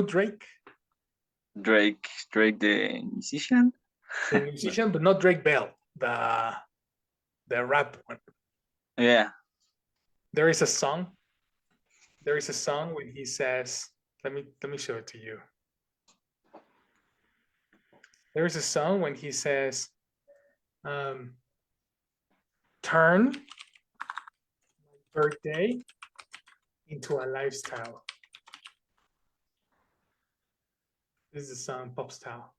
Who Drake? Drake the musician? The musician, but not Drake Bell, the rap one. Yeah. There is a song. There is a song when he says, let me show it to you. There is a song when he says, turn my birthday into a lifestyle. This is the song Pop Style.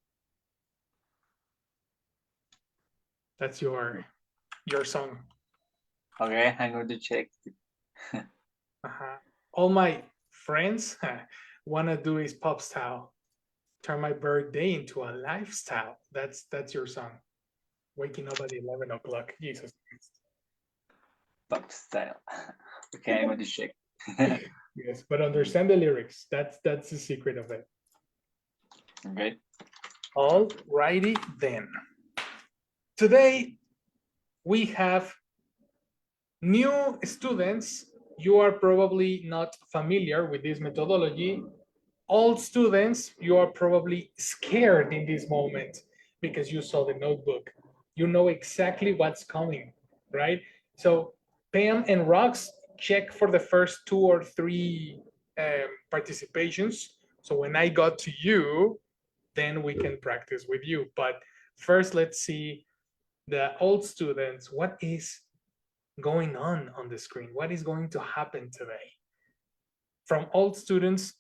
That's your song. Okay, I'm going to check. All my friends wanna do is Pop Style. Turn my birthday into a lifestyle. That's your song. Waking up at 11 o'clock. Jesus Christ. Pop style. Okay, I'm going to check. Yes, but understand the lyrics. That's the secret of it. Okay. Alrighty then. Today we have new students. You are probably not familiar with this methodology. Old students, you are probably scared in this moment because you saw the notebook. You know exactly what's coming, right? So Pam and Rox check for the first 2 or 3 participations. So when I got to you, then we can practice with you. But first, let's see the old students. What is going on the screen? What is going to happen today? From old students,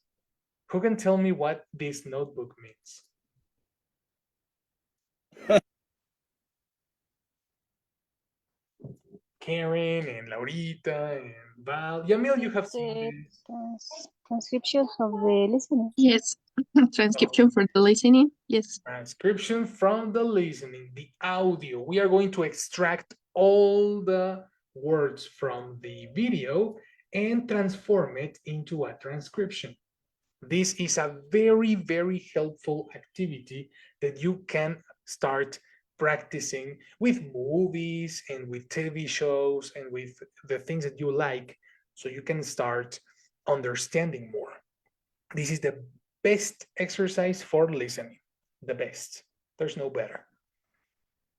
who can tell me what this notebook means? Karen and Laurita and Val. Yamil, you have seen this. Transcription of the listening. Yes, transcription for the listening. Yes. Transcription from the listening, the audio. We are going to extract all the words from the video and transform it into a transcription. This is a very, very helpful activity that you can start practicing with movies and with TV shows and with the things that you like, so you can start understanding more. This is the best exercise for listening, the best. There's no better.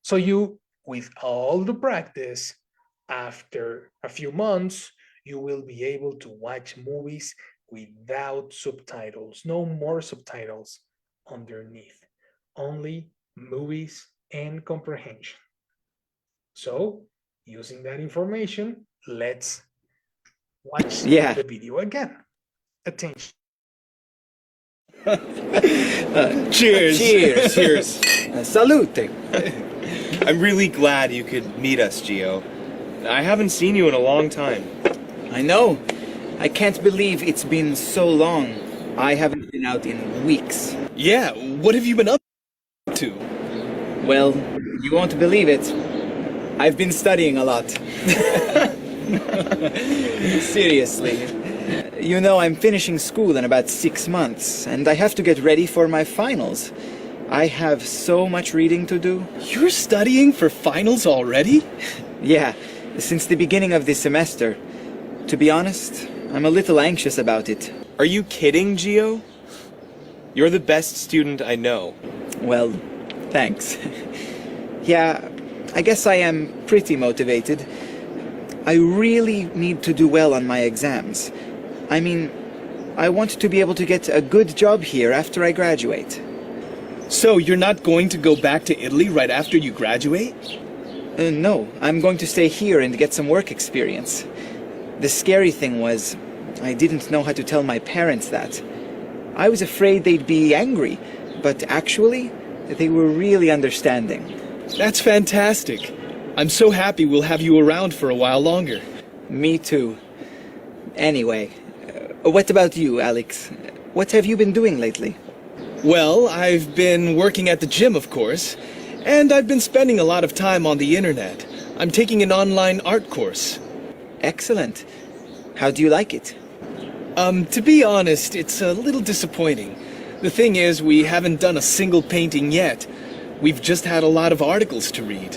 So you, with all the practice, after a few months, you will be able to watch movies without subtitles. No more subtitles underneath. Only movies and comprehension. So, using that information, let's watch the video again. Attention. Cheers. Cheers. Cheers. Salute. I'm really glad you could meet us, Gio. I haven't seen you in a long time. I know. I can't believe it's been so long. I haven't been out in weeks. Yeah, what have you been up to? Well, you won't believe it. I've been studying a lot. Seriously. You know, I'm finishing school in about 6 months, and I have to get ready for my finals. I have so much reading to do. You're studying for finals already? Yeah, since the beginning of this semester. To be honest, I'm a little anxious about it. Are you kidding, Gio? You're the best student I know. Well, thanks. Yeah, I guess I am pretty motivated. I really need to do well on my exams. I mean, I want to be able to get a good job here after I graduate. So you're not going to go back to Italy right after you graduate? No, I'm going to stay here and get some work experience. The scary thing was, I didn't know how to tell my parents that. I was afraid they'd be angry, but actually, they were really understanding. That's fantastic. I'm so happy we'll have you around for a while longer. Me too. Anyway, what about you, Alex? What have you been doing lately? Well, I've been working at the gym, of course, and I've been spending a lot of time on the internet. I'm taking an online art course. Excellent. How do you like it? To be honest, it's a little disappointing. The thing is, we haven't done a single painting yet. We've just had a lot of articles to read.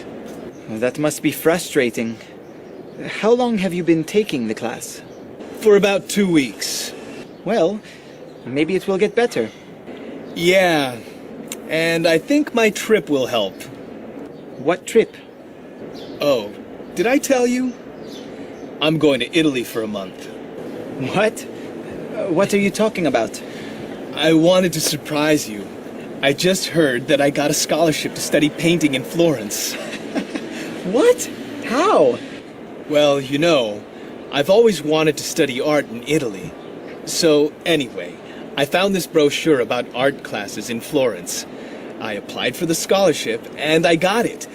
That must be frustrating. How long have you been taking the class? For about 2 weeks. Well, Maybe it will get better. Yeah, and I think my trip will help. What trip? Oh, did I tell you? I'm going to Italy for a month. What? What are you talking about? I wanted to surprise you. I just heard that I got a scholarship to study painting in Florence. What? How? Well, you know, I've always wanted to study art in Italy. So, anyway, I found this brochure about art classes in Florence. I applied for the scholarship, and I got it.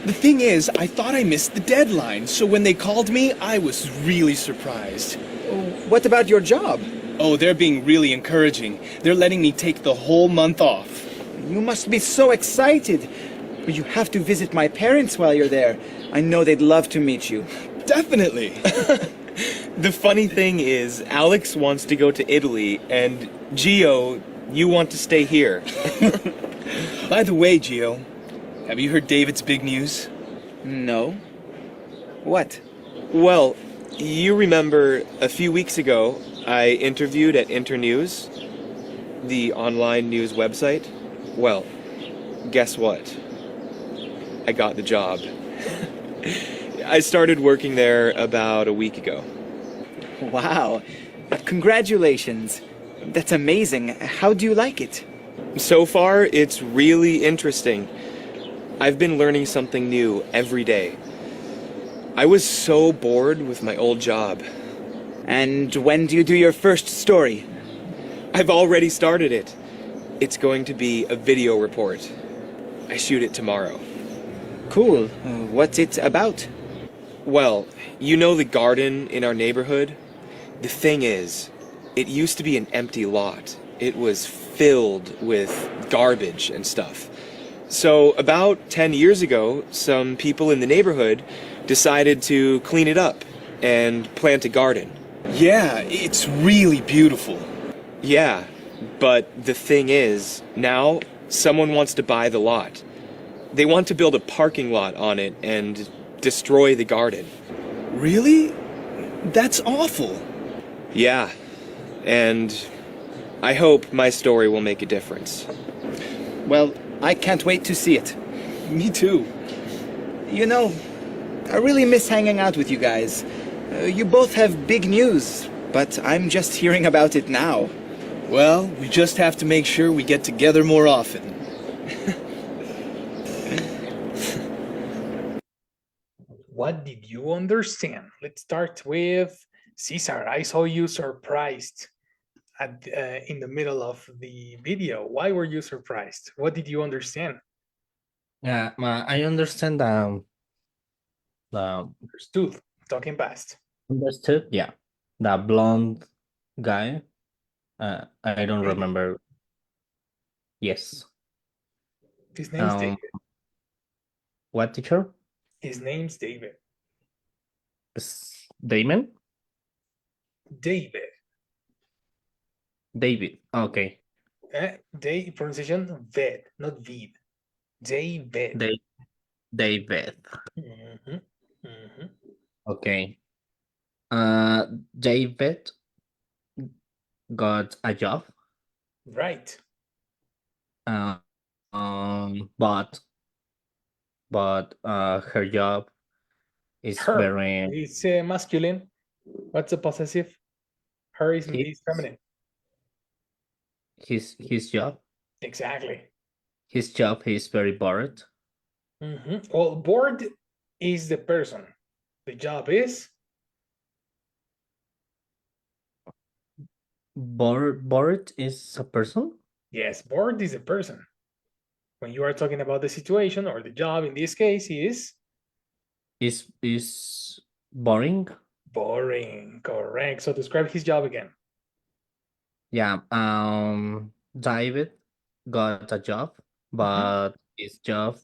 The thing is, I thought I missed the deadline, so when they called me, I was really surprised. What about your job? Oh, they're being really encouraging. They're letting me take the whole month off. You must be so excited. You have to visit my parents while you're there. I know they'd love to meet you. Definitely. The funny thing is, Alex wants to go to Italy, and Gio, you want to stay here. By the way, Gio, have you heard David's big news? No. What? Well, you remember a few weeks ago, I interviewed at Internews, the online news website. Well, guess what? I got the job. I started working there about a week ago. Wow. Congratulations. That's amazing. How do you like it? So far, it's really interesting. I've been learning something new every day. I was so bored with my old job. And when do you do your first story? I've already started it. It's going to be a video report. I shoot it tomorrow. Cool. What's it about? Well, you know the garden in our neighborhood? The thing is, it used to be an empty lot. It was filled with garbage and stuff. So about 10 years ago, some people in the neighborhood decided to clean it up and plant a garden. Yeah, it's really beautiful. Yeah, but the thing is, now someone wants to buy the lot. They want to build a parking lot on it and destroy the garden. Really? That's awful. Yeah, and I hope my story will make a difference. Well, I can't wait to see it. Me too. You know, I really miss hanging out with you guys. You both have big news, but I'm just hearing about it now. Well, we just have to make sure we get together more often. What did you understand? Let's start with Cesar. I saw you surprised at in the middle of the video. Why were you surprised? What did you understand? Yeah, I understand the Understood. Talking past. understood. Yeah, the blonde guy. I don't remember. Yes. His name's David. What teacher? His name's David. Damon? David. David. Okay. Pronunciation ved, not vid. David. David. Mhm, mhm. Okay. David got a job. Right. But her job is Her. very It's masculine. What's the possessive? Her is feminine. his job. Exactly. His job is very bored. Well, bored is the person. The job is Bored is a person. yes, bored is a person. When you are talking about the situation or the job, in this case, is Boring. boring. Correct. So describe his job again. Yeah. David got a job, but his job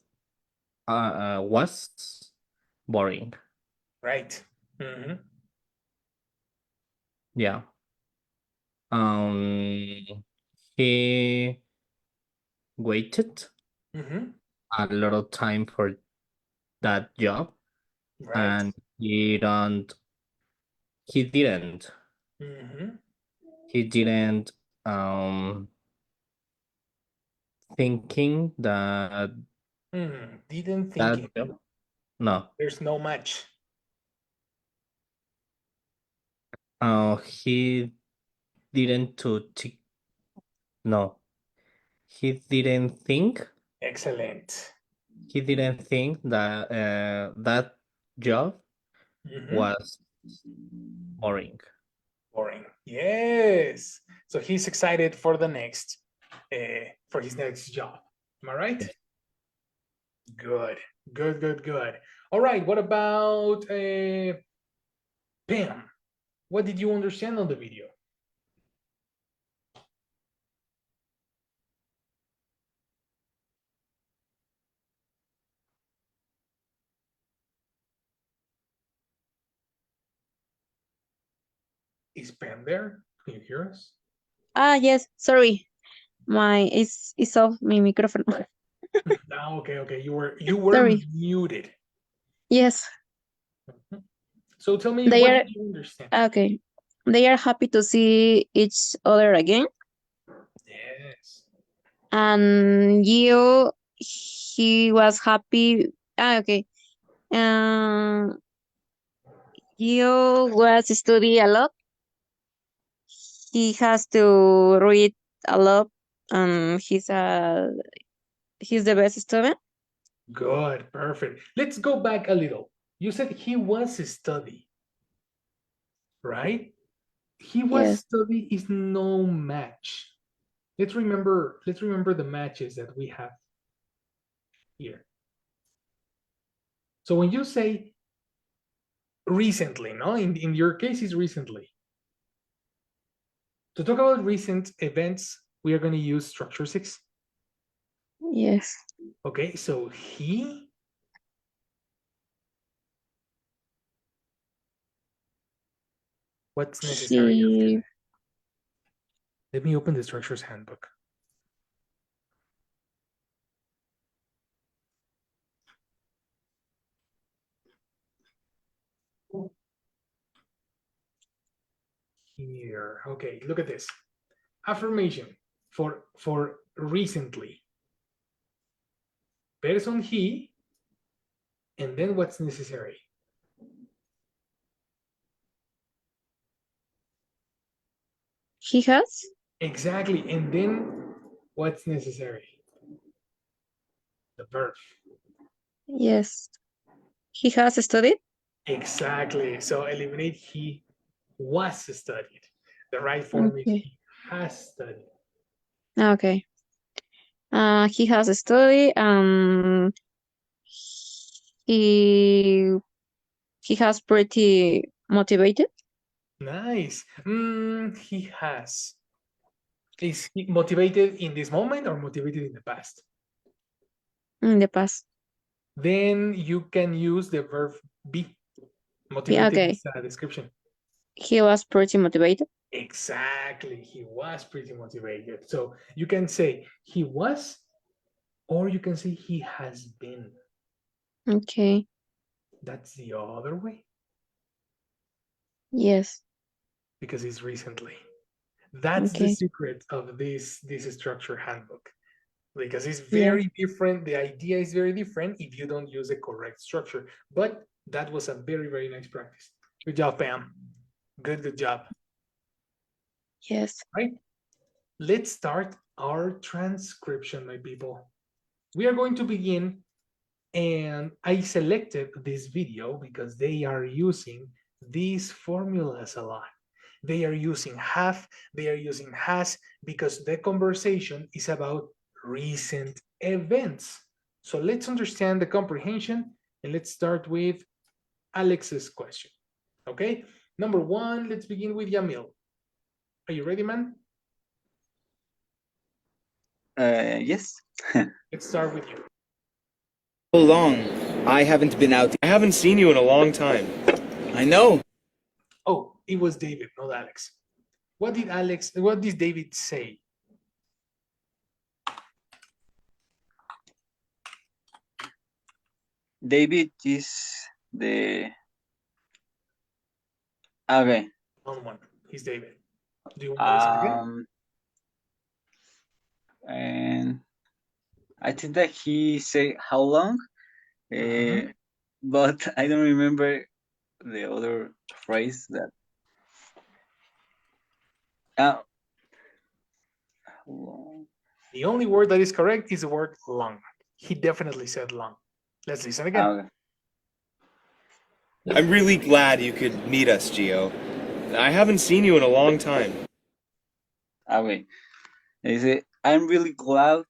was boring. Right. Yeah. He waited a lot of time for that job, Right. and he didn't thinking that Didn't that think it. job. No. There's no match. He didn't no. He didn't think. Excellent. He didn't think that that job was boring. Boring. Yes. So he's excited for the next, for his next job. Am I right? Yes. Good. Good. Good. Good. All right. What about Pam? What did you understand on the video? Is Pam there? Can you hear us? Yes, sorry. It's off my microphone. Okay, okay. You were Sorry. muted. Yes, So tell me, they what are did you understand? okay. They are happy to see each other again. Yes. And he was happy. Okay. Um, Gio was study a lot. He has to read a lot. He's the best student. Good, perfect. Let's go back a little. You said he was study, right? He was Yes. study is no match. Let's remember the matches that we have here. So when you say recently, no, in your case is recently. To talk about recent events, we are going to use structure 6. Yes. Okay, so he. What's necessary after that? Let me open the structures handbook. Here, okay, look at this. Affirmation for recently. Person he, and then what's necessary? He has? Exactly, and then what's necessary? The verb. Yes. He has studied? Exactly. So eliminate he was studied. The right form is Okay. he has studied. Okay. He has studied. He he has pretty motivated Nice. He has. Is he motivated in this moment or motivated in the past? in the past. Then you can use the verb be. Motivated Okay. is a description. He was pretty motivated. Exactly. He was pretty motivated. So you can say he was, or you can say he has been. Okay. That's the other way Yes. because it's recently. That's the Okay. secret of this structure handbook because it's Yes. very different. The idea is very different if you don't use the correct structure. But that was a very, very nice practice. Good job, Pam. Good job. Yes. Right? Let's start our transcription, my people. We are going to begin, and I selected this video because they are using these formulas a lot. They are using have, they are using has, because the conversation is about recent events. So let's understand the comprehension, and let's start with Alex's question. Okay, number one, let's begin with Yamil. Are you ready, man? Yes. Let's start with you. So long. I haven't been out. I haven't seen you in a long time. I know. Oh, it was David, not Alex. What did David say? David is the. Okay. On one. He's David. Do you want to listen again? and I think that he said how long, Mhm. but I don't remember the other phrase that. How long? The only word that is correct is the word long. He definitely said long. Let's listen again. Okay. I'm really glad you could meet us, Gio. I haven't seen you in a long time. Okay. Dice, I'm really glad.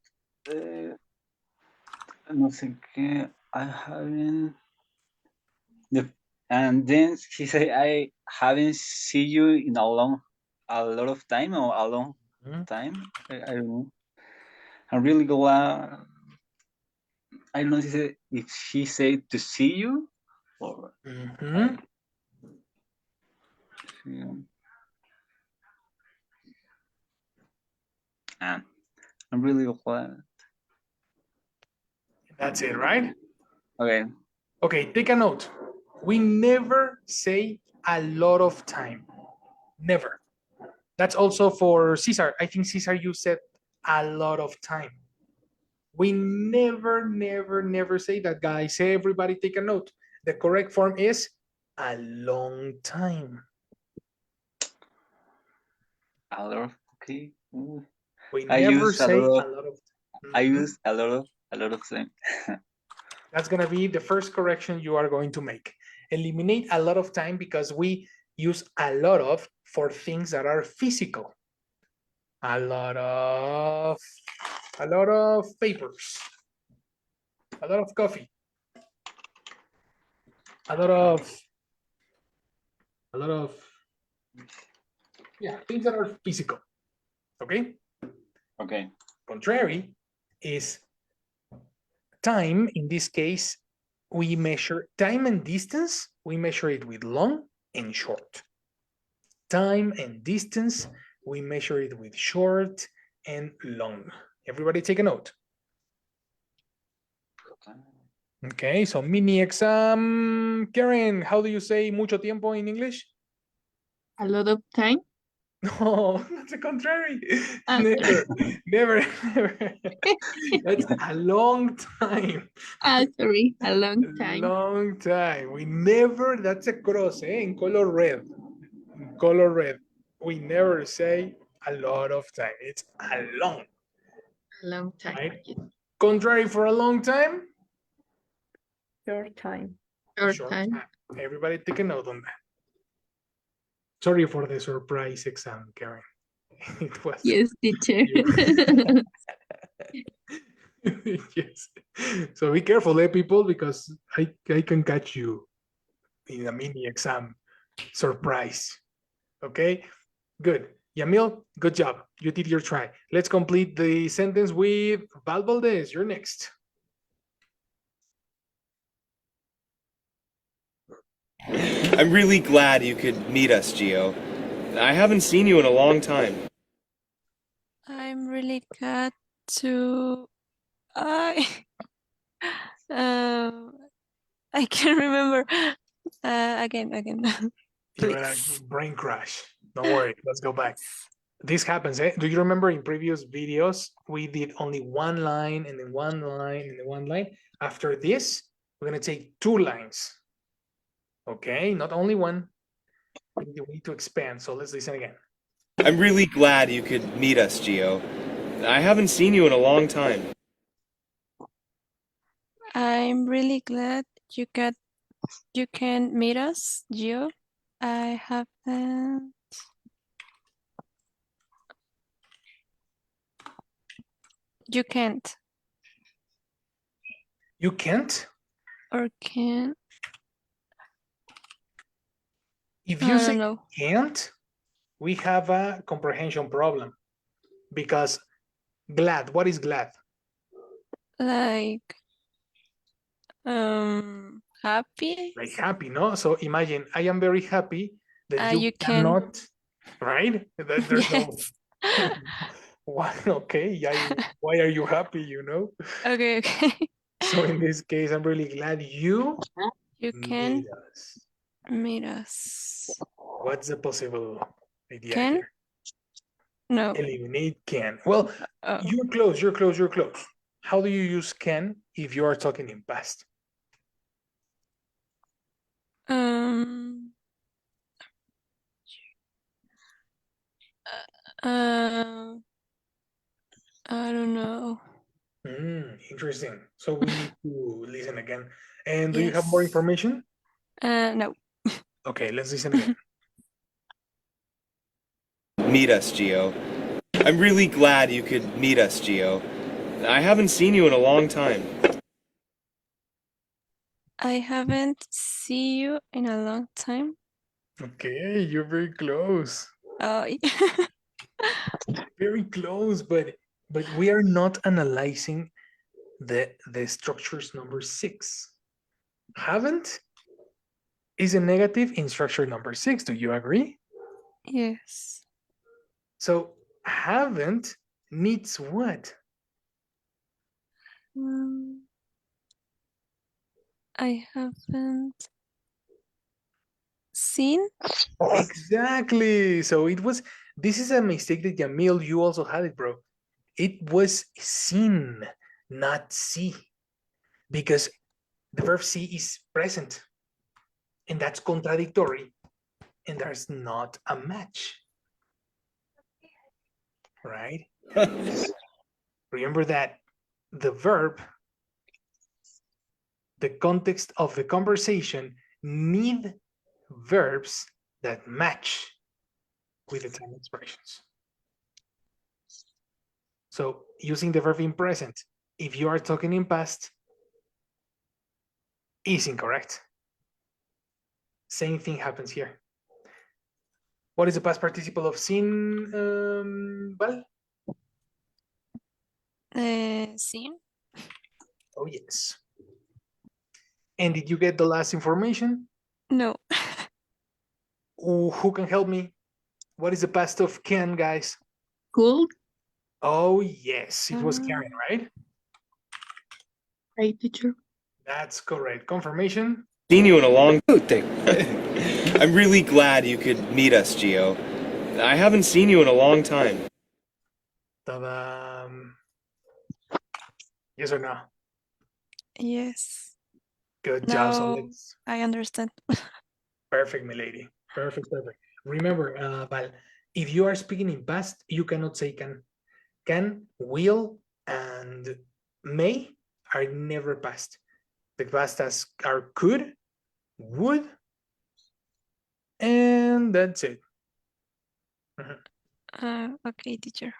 No sé qué. I haven't. And then he said, I haven't seen you in a lot of time or a long Mhm. time. I don't know. I'm really glad. I don't know if she said to see you or. Mhm. Ah, I'm really glad. That's it, right? Okay. Okay, take a note. We never say a lot of time. Never. That's also for Cesar. I think Cesar, you said a lot of time. We never, never, never say that, guys. Everybody take a note. The correct form is a long time. A lot of. Okay. Ooh. We I never use a say lot a of. lot of. I Mhm. use a lot of time. That's going to be the first correction you are going to make. Eliminate a lot of time because we use a lot of for things that are physical. A lot of papers, a lot of coffee, a lot of yeah, things that are physical. Okay. Okay. Contrary is time. In this case, we measure time and distance. We measure it with long and short. Time and distance, we measure it with short and long. Everybody take a note. Okay, so mini exam. Karen, how do you say mucho tiempo in English? A lot of time. No, that's the contrary. Ah, Never, never, never. That's a long time. sorry, a long time. Long time. We never, that's a cross, in color red. In color red. We never say a lot of time. It's a long. A long time. Right? Contrary for a long time. Short time. Short time. Everybody take a note on that. Sorry for the surprise exam, Karen. It was. Yes, teacher. Yes. So be careful, people, because I can catch you in a mini exam surprise. Okay, good. Yamil, good job. You did your try. Let's complete the sentence with Val Valdez. You're next. I'm really glad you could meet us, Gio. I haven't seen you in a long time. I'm really glad to. I I can't remember. Again. You're in a Please. brain crash. Don't worry. Let's go back. This happens. Do you remember in previous videos we did only one line and then one line and then one line? After this, we're gonna take 2 lines. Okay, not only one. We need to expand. So let's listen again. I'm really glad you could meet us, Gio. I haven't seen you in a long time. I'm really glad you can meet us, Gio. I haven't. You can't You can't. or can. If I you don't say know. can't, we have a comprehension problem because glad. What is glad? Like happy. Like happy, no? So imagine I am very happy that you You can. cannot, right? That there's Yes. no. Why? Okay, why are you happy? Okay. So in this case, I'm really glad you You can meet us. meet us. What's the possible idea Can? here? No. Eliminate can. Well, Oh. you're close, you're close, you're close. How do you use can if you are talking in past? Um. Uh. I don't know. Interesting. So we need to listen again. And do you have Yes. more information? No. Okay, let's listen again. Meet us, Gio. I'm really glad you could meet us, Gio. I haven't seen you in a long time. I haven't seen you in a long time. Okay, you're very close. Oh. Very close, but we are not analyzing the structures number 6. Haven't is a negative in structure number 6. Do you agree? Yes. So haven't needs what? I haven't seen. Exactly. So it was, this is a mistake that Yamil, you also had it, bro. It was seen, not see, because the verb see is present, and that's contradictory, and there's not a match, right? Remember that the verb, the context of the conversation, need verbs that match with the time expressions. So using the verb in present, if you are talking in past, is incorrect. Same thing happens here. What is the past participle of seen, Val? Seen. Oh, yes. And did you get the last information? No. Who can help me? What is the past of can, guys? Cool. Oh, yes, it was Karen, right? Right, teacher. That's correct. Confirmation? Seen you in a long thing. I'm really glad you could meet us, Gio. I haven't seen you in a long time. Ta-da. Yes or no? Yes. Good job. So Now let's. I understand. Perfect, my lady. Perfect, perfect. Remember, Val, if you are speaking in past, you cannot say can. Can, will, and may are never past. The past are could, would, and that's it. Okay, teacher.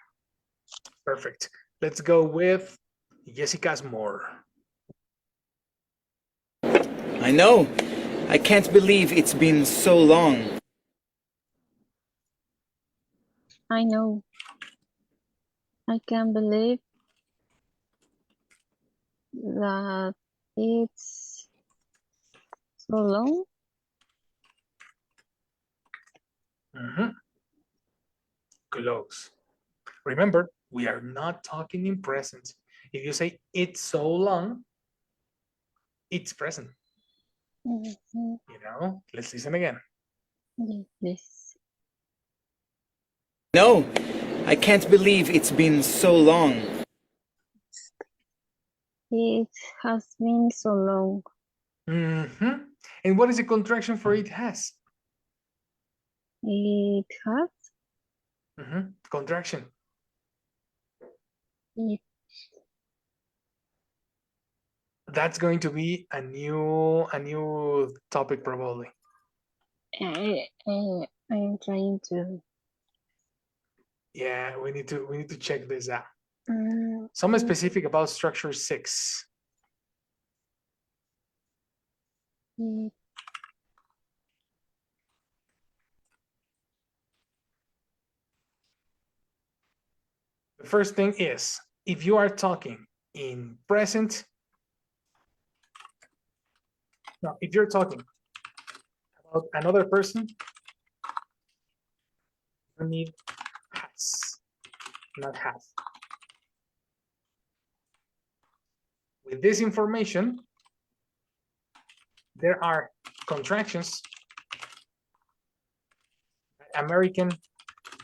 Perfect. Let's go with Jessica's more. I know. I can't believe it's been so long. I know. I can't believe that it's so long. Close. Remember, we are not talking in present. If you say it's so long, it's present. You know, let's listen again. Yes. No, I can't believe it's been so long. It has been so long. And what is the contraction for it has? It has. Contraction. It, That's going to be a new topic probably. I'm trying to. Yeah, we need to check this out. Mm, Some specific about structure 6. it, The first thing is, if you are talking in present, no, if you're talking about another person, you need has, not have. With this information, there are contractions that American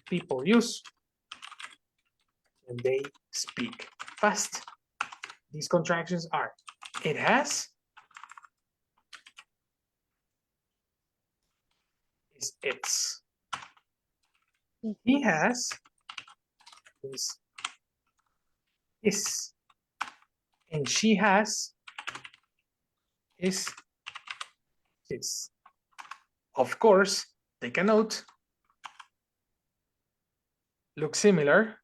people use Can they speak fast? These contractions are, it has, is its. He has, is his. And she has, is his. Of course, take a note. Look similar.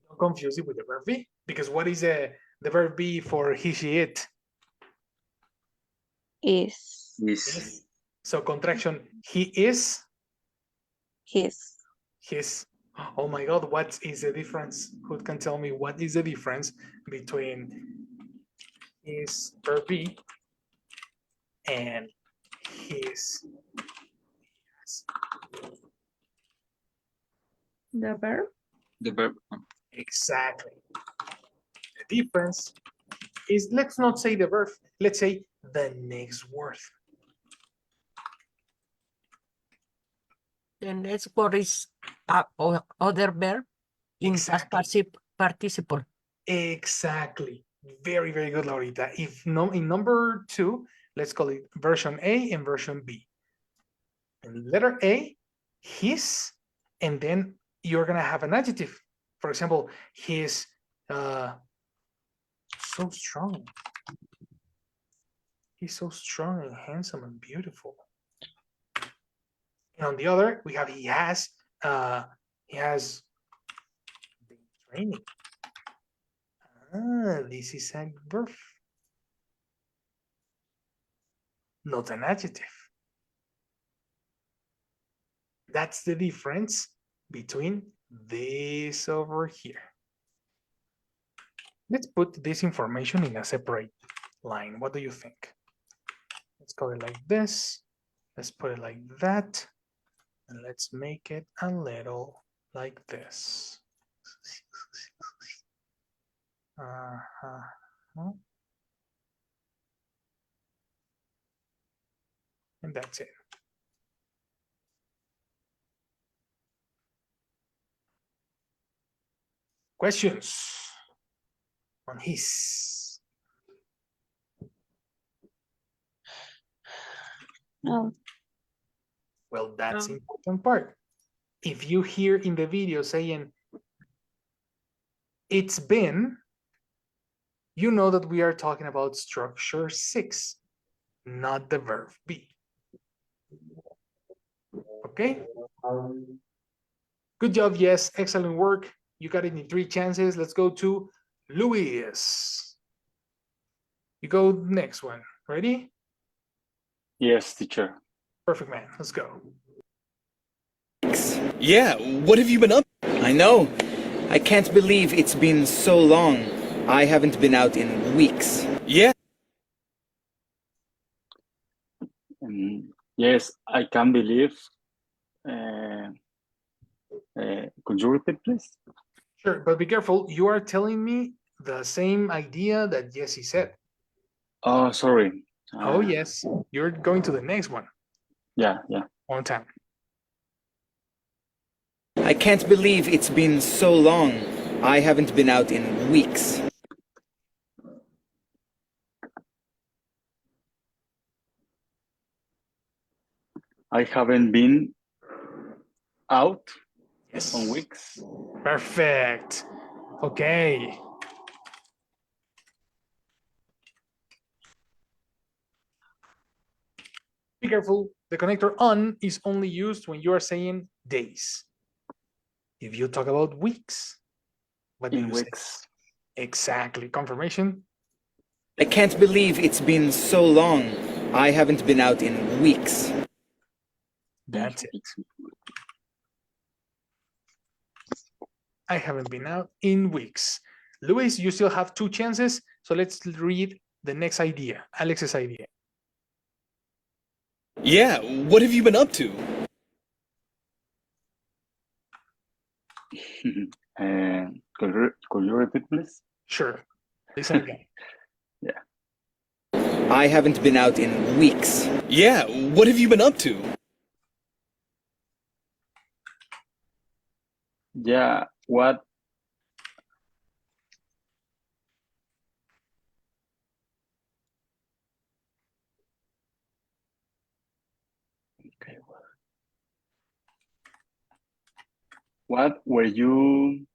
Don't confuse it with the verb be, because what is the verb be for he, she, it? Is. Is. So contraction, he is His. his. Oh my God, what is the difference? Who can tell me what is the difference between his verb be and his? The verb. The verb. Exactly. The difference is, let's not say the verb, let's say the next word. The next word is other verb in past participle. Exactly. Very, very good, Laurita. If no, in number 2, let's call it version A and version B. In letter A, his, and then you're gonna have an adjective. For example, he's so strong. He's so strong and handsome and beautiful. And on the other, we have he has been training. This is a verb, not an adjective. That's the difference between this over here. Let's put this information in a separate line. What do you think? Let's call it like this. Let's put it like that. And let's make it a little like this. And that's it. Questions on his? No. Well, that's the important part. If you hear in the video saying it's been, you know that we are talking about structure 6, not the verb be. Okay? Good job, yes, excellent work. You got it in 3 chances. Let's go to Luis. You go next one. Ready? Yes, teacher. Perfect, man. Let's go. Yeah, what have you been up? I know. I can't believe it's been so long. I haven't been out in weeks. Yeah. Yes, I can't believe. Could you repeat, please? Sure, but be careful. You are telling me the same idea that Jesse said. Oh, sorry. Oh, yes. You're going to the next one. Yeah. On time. I can't believe it's been so long. I haven't been out in weeks. I haven't been out Yes. on weeks. Perfect. Okay. Be careful. The connector on is only used when you are saying days. If you talk about weeks, what do In you weeks. say? Exactly. Confirmation. I can't believe it's been so long. I haven't been out in weeks. That's it. I haven't been out in weeks. Luis, you still have 2 chances. So let's read the next idea, Alex's idea. Yeah, what have you been up to? Could you repeat, please? Sure. Listen again. Yeah. I haven't been out in weeks. Yeah, what have you been up to? Yeah, what? Okay, what were you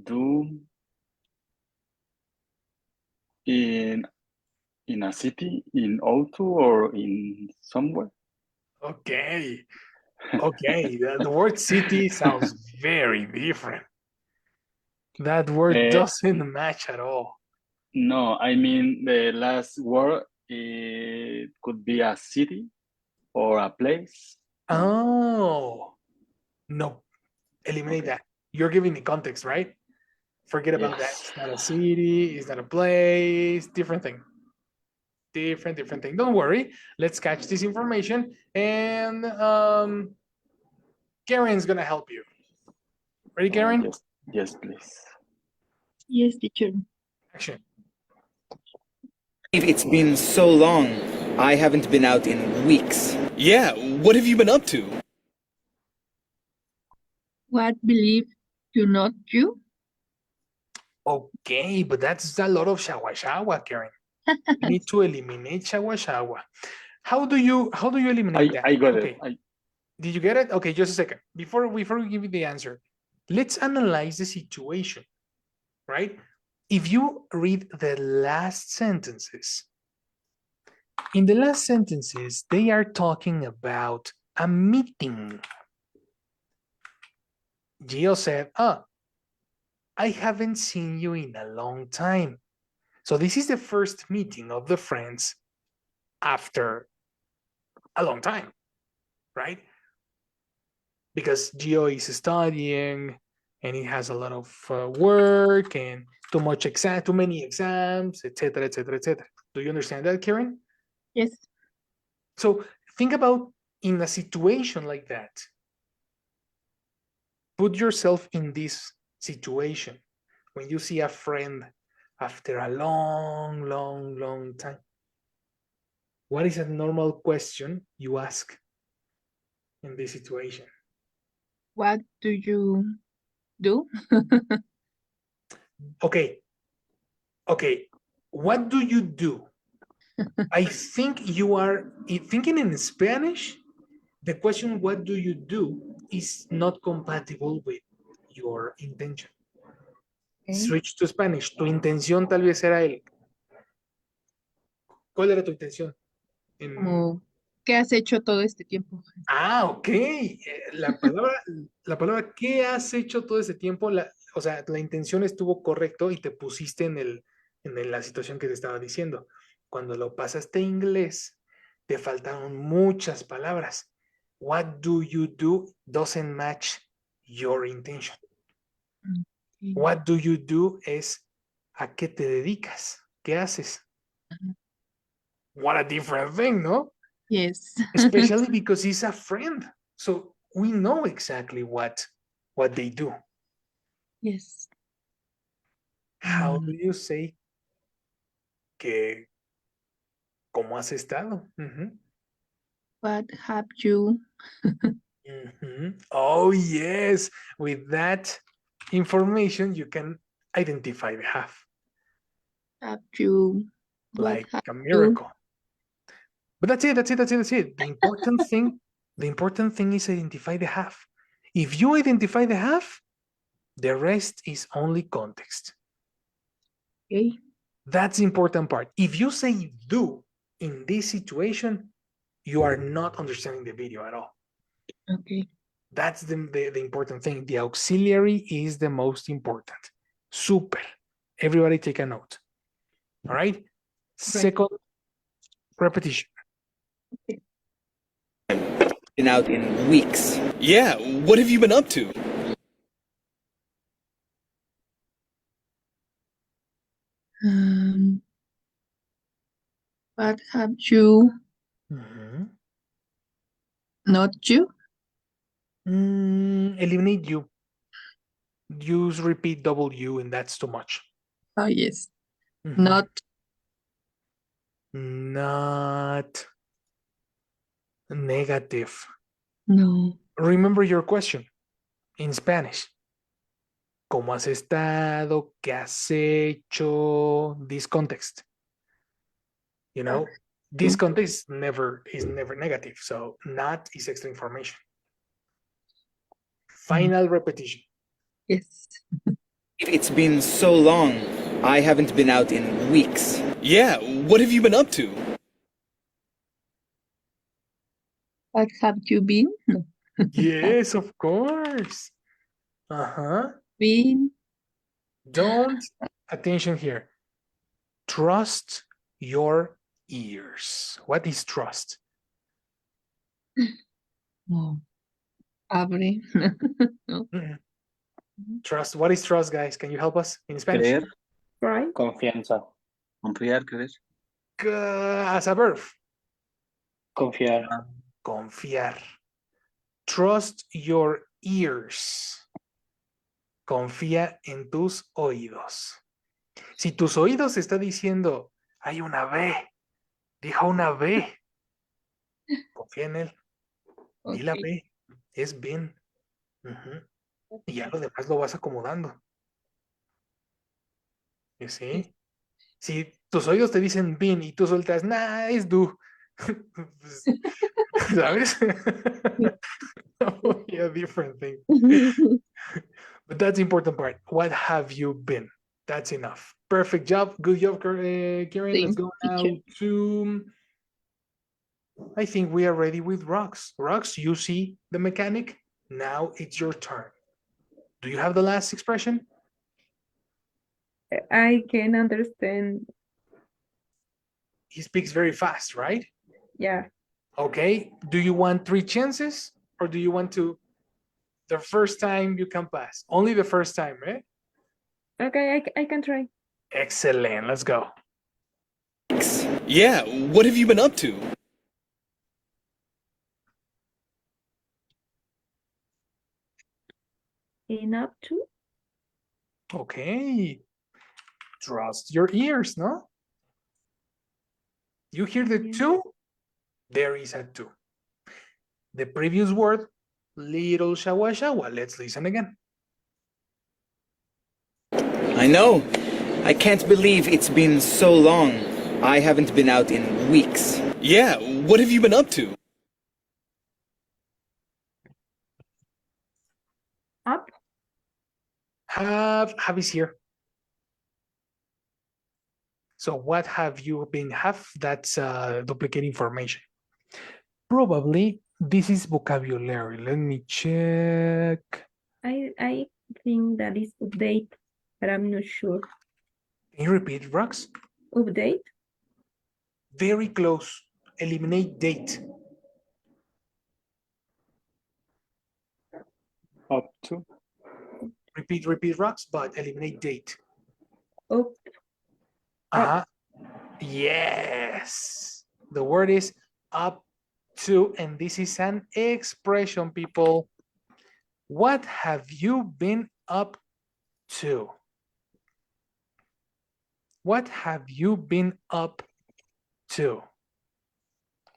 do in a city in O2 or in somewhere? Okay. Okay. The word city sounds very different. That word Uh, doesn't match at all. no, I mean the last word, it could be a city or a place. No? Oh, no. Eliminate Okay. that. You're giving me context, right? Forget about that. Yes. It's not a city, it's not a place, different thing. Different thing. Don't worry. Let's catch this information. And Karen's gonna help you. Ready, Karen? Yes, yes, please. Yes, teacher. Action. It's been so long. I haven't been out in weeks. Yeah, what have you been up to? What believe you not you? Okay, but that's a lot of shawa, Karen. You need to eliminate shawa. How do you eliminate that? I got Okay. it. Did you get it? Okay, just a second. Before we give you the answer, let's analyze the situation, right? If you read the last sentences, in the last sentences, they are talking about a meeting. Gio said, I haven't seen you in a long time. So this is the first meeting of the friends after a long time, right? Because Gio is studying and he has a lot of work and too many exams, etc., etc., etc. Do you understand that, Karen? Yes. So think about in a situation like that. Put yourself in this situation when you see a friend after a long time. What is a normal question you ask in this situation? What do you do? Okay. What do you do? I think you are thinking in Spanish. The question, what do you do, is not compatible with your intention. Okay. Switch to Spanish. Tu intención tal vez era el. ¿Cuál era tu intención? Como, ¿qué has hecho todo este tiempo? Ok. La palabra ¿qué has hecho todo ese tiempo? O sea, la intención estuvo correcto y te pusiste en la situación que te estaba diciendo. Cuando lo pasaste a inglés, te faltaron muchas palabras. What do you do doesn't match your intention. Okay. What do you do es ¿a qué te dedicas? ¿Qué haces? What a different thing, ¿no? Yes. Especially because he's a friend. So we know exactly what they do. Yes. How do you say que cómo has estado? What have you? Oh, yes. With that information, you can identify the have. Have you? Like What have a miracle. But that's it. The important thing is identify the have. If you identify the have, the rest is only context. Okay. That's the important part. If you say do in this situation, you are not understanding the video at all. Okay. That's the important thing. The auxiliary is the most important. Super. Everybody take a note. All right? Second repetition. Okay. Been out in weeks. Yeah, what have you been up to? What have you? Not you? Eliminate you. Use repeat W, and that's too much. Oh, yes. Mhm. Not. Not negative. No. Remember your question in Spanish. ¿Cómo has estado? ¿Qué has hecho? This context. You know, this context is never negative. So not is extra information. Final repetition. Yes. It's been so long. I haven't been out in weeks. Yeah, what have you been up to? What have you been? No. Yes, of course. Uh-huh. Been. Don't, attention here. Trust your ears. What is trust? No. Abre. No. Mhm. Trust. What is trust, guys? Can you help us in Spanish? Creer, Right? Confianza. confiar, creer. As a verb. Confiar. Confiar. Trust your ears. Confía en tus oídos. Si tus oídos está diciendo, hay una B, dijo una B, confía en él. Di la Okay. B, es bien. Y ya lo demás lo vas acomodando. ¿Y sí? Si tus oídos te dicen bin y tú sueltas, nah, es do. Pues, ¿sabes? That would be a different thing. But that's the important part. What have you been? That's enough. Perfect job. Good job, Karen. Let's go now Teacher. to... I think we are ready with Rox. Rox, you see the mechanic. Now it's your turn. Do you have the last expression? I can understand. He speaks very fast, right? Yeah. Okay. Do you want 3 chances or do you want to the first time you can pass? Only the first time, eh? Okay, I can try. Excellent. Let's go. Yeah, what have you been up to? In up to? Okay. Trust your ears, no? You hear the Yeah. 2? There is a 2. The previous word, little shawa shawa. Let's listen again. I know. I can't believe it's been so long. I haven't been out in weeks. Yeah, what have you been up to? Up? Have is here. So what have you been have? That's duplicate information. Probably this is vocabulary. Let me check. I think that is update, but I'm not sure. Can you repeat, Rox? Update? Very close. Eliminate date. Up to. Repeat, Rox, but eliminate date. Up. Uh-huh. Yes. The word is up to, and this is an expression, people. What have you been up to? What have you been up to?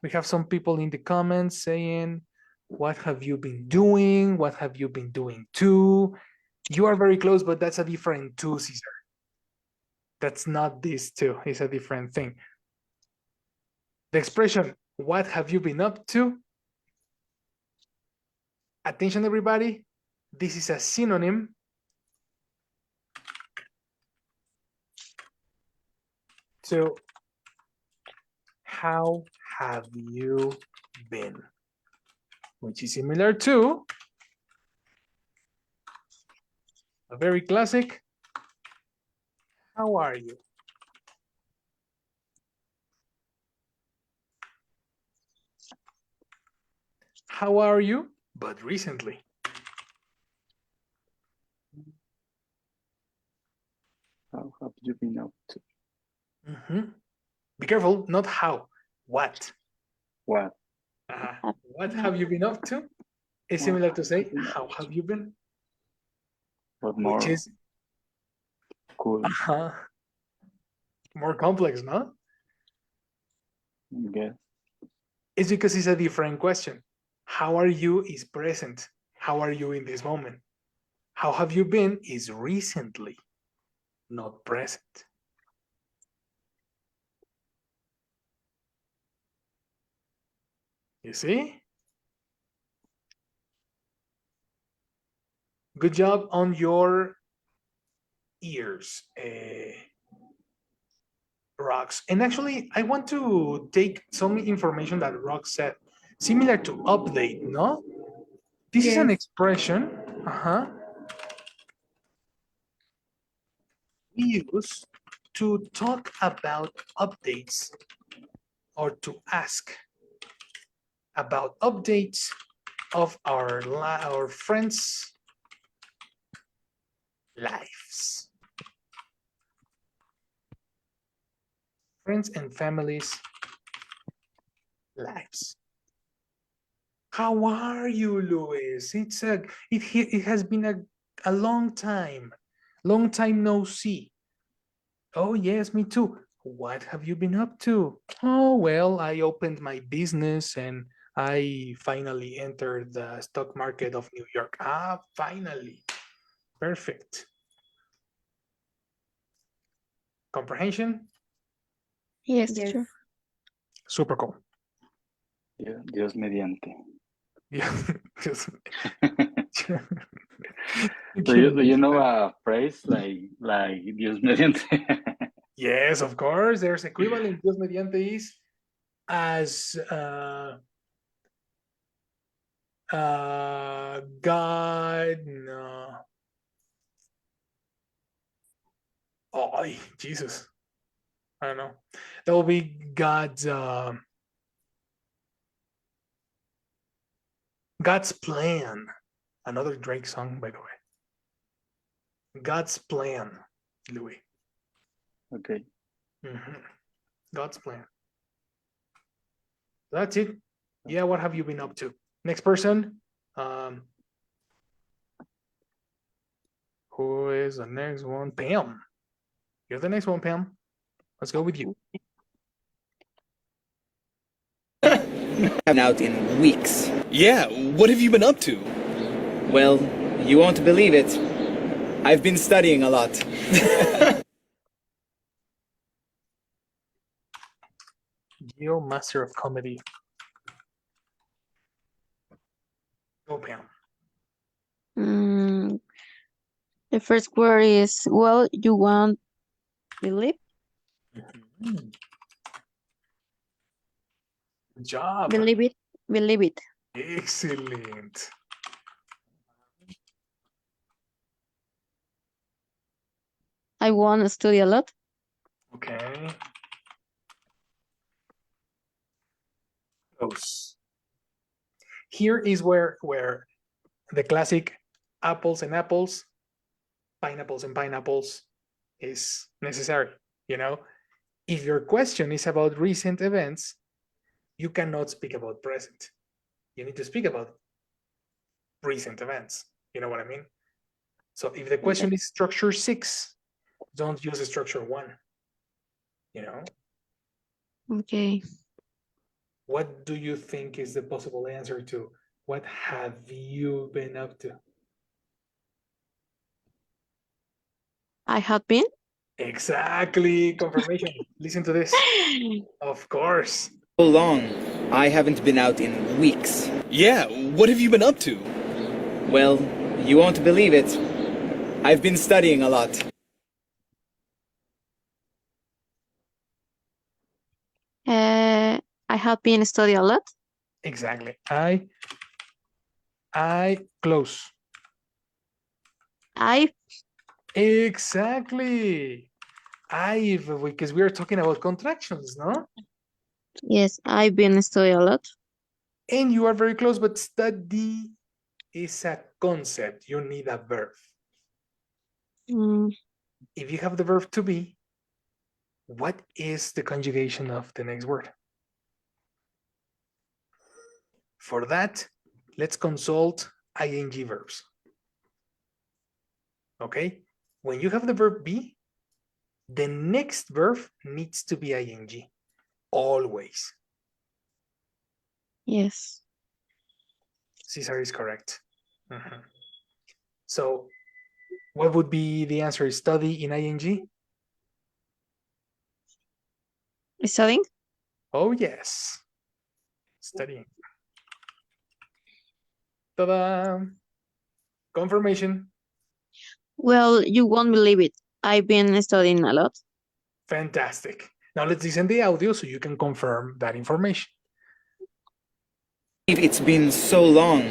We have some people in the comments saying, what have you been doing? What have you been doing too? You are very close, but that's a different too, Caesar. That's not this too. It's a different thing. The expression, what have you been up to? Attention, everybody. This is a synonym to how have you been? Which is similar to a very classic, how are you? How are you? But recently. How have you been up to? Be careful, not how, what. What? What have you been up to? It's similar to say, how have you been? What more? Which is Cool. More complex, no? Yes. It's because it's a different question. How are you is present. How are you in this moment? How have you been is recently, not present. You see? Good job on your ears, Rocks. And actually, I want to take some information that Rox said, similar to update, no? This is an Yes. expression we use to talk about updates or to ask about updates of our friends' lives. Friends and families' lives. How are you, Luis? It has been a long time no see. Oh yes, me too. What have you been up to? Oh well, I opened my business and I finally entered the stock market of New York. Ah, finally. Perfect. Comprehension? Yes, Yes. teacher. Super cool. Dios mediante. Yeah. Just- Do you know a phrase like Dios mediante? Yes, of course. There's equivalent. Dios mediante is as God. No. Oh, Jesus. I don't know. That will be God's God's plan. Another Drake song, by the way. God's plan, Louis. Okay. God's plan. That's it. Yeah, what have you been up to? Next person. Who is the next one? Pam. You're the next one, Pam. Let's go with you. Been out in weeks. Yeah, what have you been up to? Well, you won't believe it. I've been studying a lot. Geo, master of comedy. Go, Pam. The first word is, well, you won't believe. Good job. Believe it. Believe it. Excellent. I won't study a lot. Okay. Close. Here is where the classic apples and apples, pineapples and pineapples is necessary. You know, if your question is about recent events, you cannot speak about present. You need to speak about recent events. You know what I mean? So if the question is structure 6, don't use structure 1. You know? Okay. What do you think is the possible answer to what have you been up to? I have been. Exactly. Confirmation. Listen to this. Of course. So long. I haven't been out in weeks. Yeah, what have you been up to? Well, you won't believe it. I've been studying a lot. I have been studying a lot. Exactly. I close. Exactly. Because we are talking about contractions, no? Yes, I've been studying a lot. And you are very close, but study is a concept. You need a verb. If you have the verb to be, what is the conjugation of the next word? For that, let's consult ing verbs. Okay? When you have the verb be, the next verb needs to be ing. Always. Yes. Cesar is correct. Mhm. So what would be the answer? Study in ing? Studying? Oh, yes. Studying. Ta-da! Confirmation. Well, you won't believe it. I've been studying a lot. Fantastic. Now let's listen the audio so you can confirm that information. It's been so long.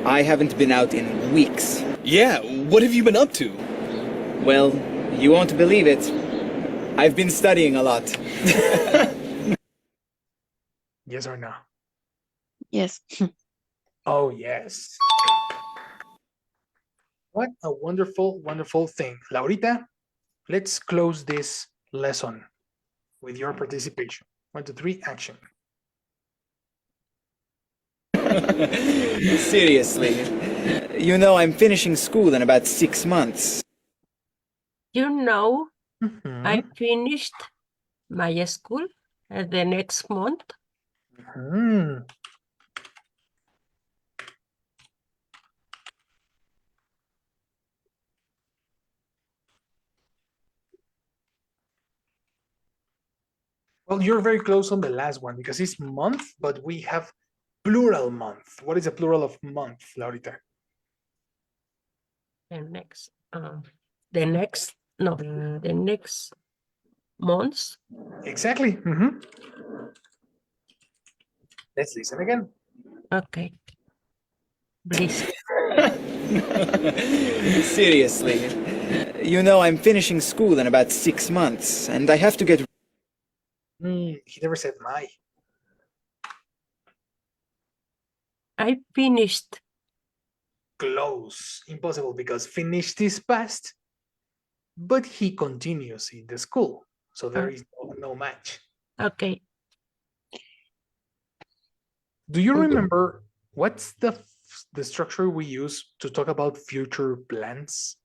I haven't been out in weeks. Yeah, what have you been up to? Well, you won't believe it. I've been studying a lot. Yes or no? Yes. Oh, yes. What a wonderful, wonderful thing. Laurita, let's close this lesson with your participation. 1, 2, 3, action. Seriously. You know, I'm finishing school in about 6 months. You know, Mhm. I finished my school the next month. Mhm. Well, you're very close on the last one because it's month, but we have plural month. What is a plural of month, Laurita? The next, the next months. Exactly. Mhm. Let's listen again. Okay. Please. Seriously. You know, I'm finishing school in about 6 months, and I have to get... He never said my. I finished. Close. Impossible because finished is past, but he continues in the school. So there is no match. Okay. Do you remember what's the structure we use to talk about future plans?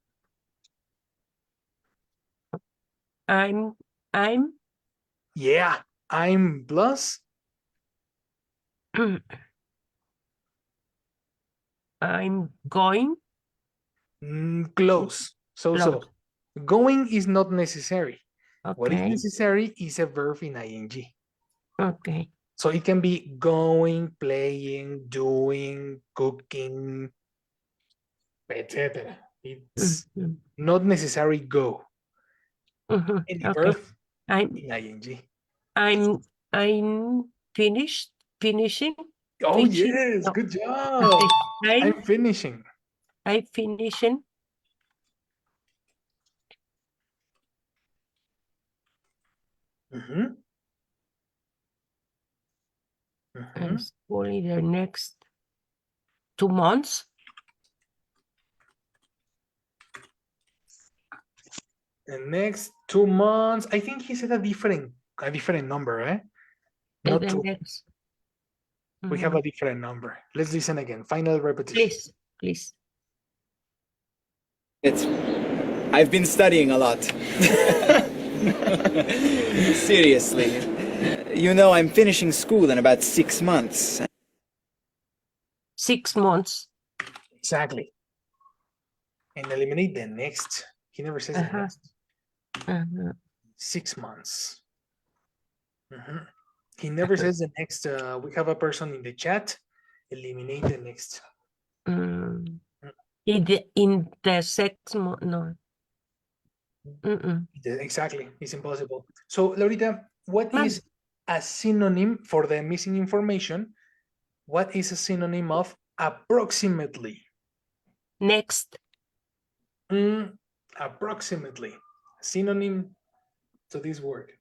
I'm Yeah, I'm plus I'm going. Close. So going is not necessary. What is Okay. necessary is a verb in ing. Okay. So it can be going, playing, doing, cooking, etc. It's not necessary go. Any Okay. verb I'm in ing. I'm finishing. Oh, Finishing? yes, No. good job. Okay. I'm finishing. I'm finishing. Mhm. I'm Mhm. schooling the next 2 months. The next 2 months, I think he said a different number, eh? Not The two. next. We have a different number. Let's listen again. Final repetition. Please. I've been studying a lot. Seriously. You know, I'm finishing school in about 6 months. 6 months. Exactly. And eliminate the next. He never says the next. 6 months. Mhm. He never says the next. We have a person in the chat. Eliminate the next. In the 6 month, no. Exactly. It's impossible. So, Laurita, what is a synonym for the missing information? What is a synonym of approximately? Next. Approximately. Synonym to this word.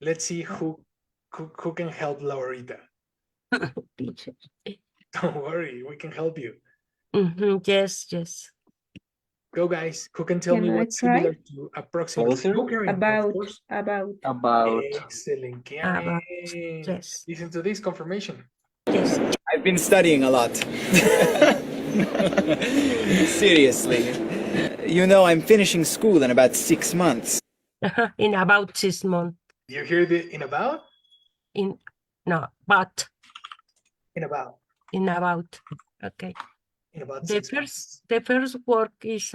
Let's see who can help Laurita. Don't worry, we can help you. Yes. Go, guys. Who can tell me Can I what's try? similar to approximately? Closer? Go, Karen, of course. About. Excellent, Karen. Yes. Listen to this confirmation. Yes. I've been studying a lot. Seriously. You know, I'm finishing school in about 6 months. In about 6 months. Do you hear the in about? No, but In about. in about. Okay. In about The 6 months. first word is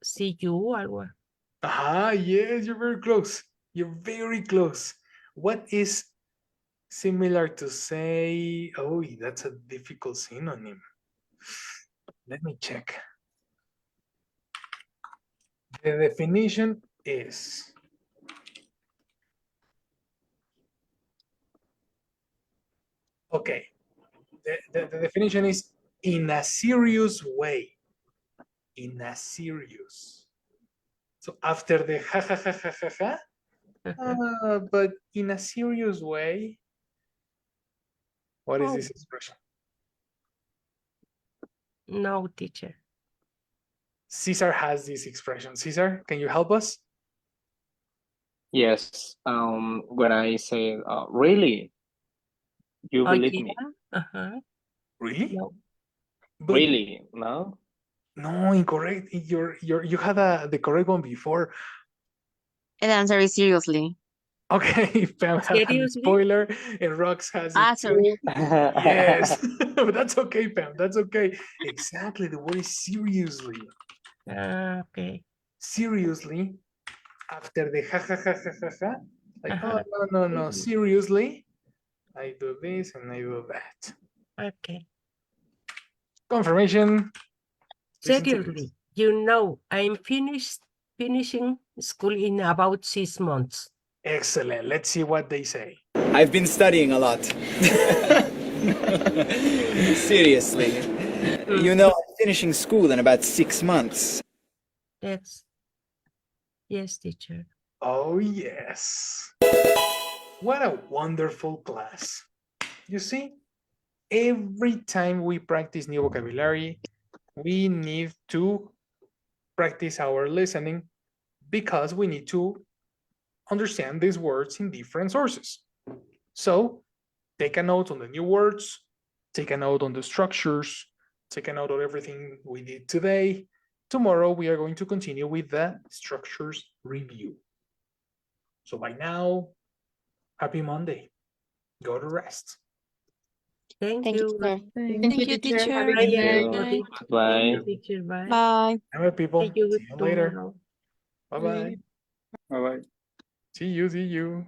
see you, algo. Ah, yes, you're very close. You're very close. What is similar to say? Oh, that's a difficult synonym. Let me check. The definition is okay. The definition is in a serious way. In a serious. So after the ha ha ha ha ha ha, but in a serious way. What is this expression? No, teacher. Cesar has this expression. Cesar, can you help us? Yes. When I say really, you believe me? Really? No. But Really? No. no, incorrect. You had the correct one before. The answer is seriously. Okay, Pam had a Seriously? spoiler, and Rox has it Sorry. too. Yes, but that's okay, Pam. That's okay. Exactly, the word is seriously. Okay. Seriously, after the ha ha ha ha ha ha, like oh no, seriously, I do this and I do that. Okay. Confirmation. Listen to Seriously, you know, I'm finishing school in about 6 months. Excellent. Let's see what they say. I've been studying a lot. Seriously. You know, I'm finishing school in about 6 months. Yes, teacher. Oh, yes. What a wonderful class. You see, every time we practice new vocabulary, we need to practice our listening because we need to understand these words in different sources. So take a note on the new words, take a note on the structures, take a note of everything we did today. Tomorrow, we are going to continue with the structures review. So by now, happy Monday. Go to rest. Thank Thank you, you. sir. Thank you, teacher. Have a Bye, good night. everybody. Bye. Thank you, teacher. Bye. Bye. All right, people. See you See you later. tomorrow. Bye-bye. Bye bye. See you.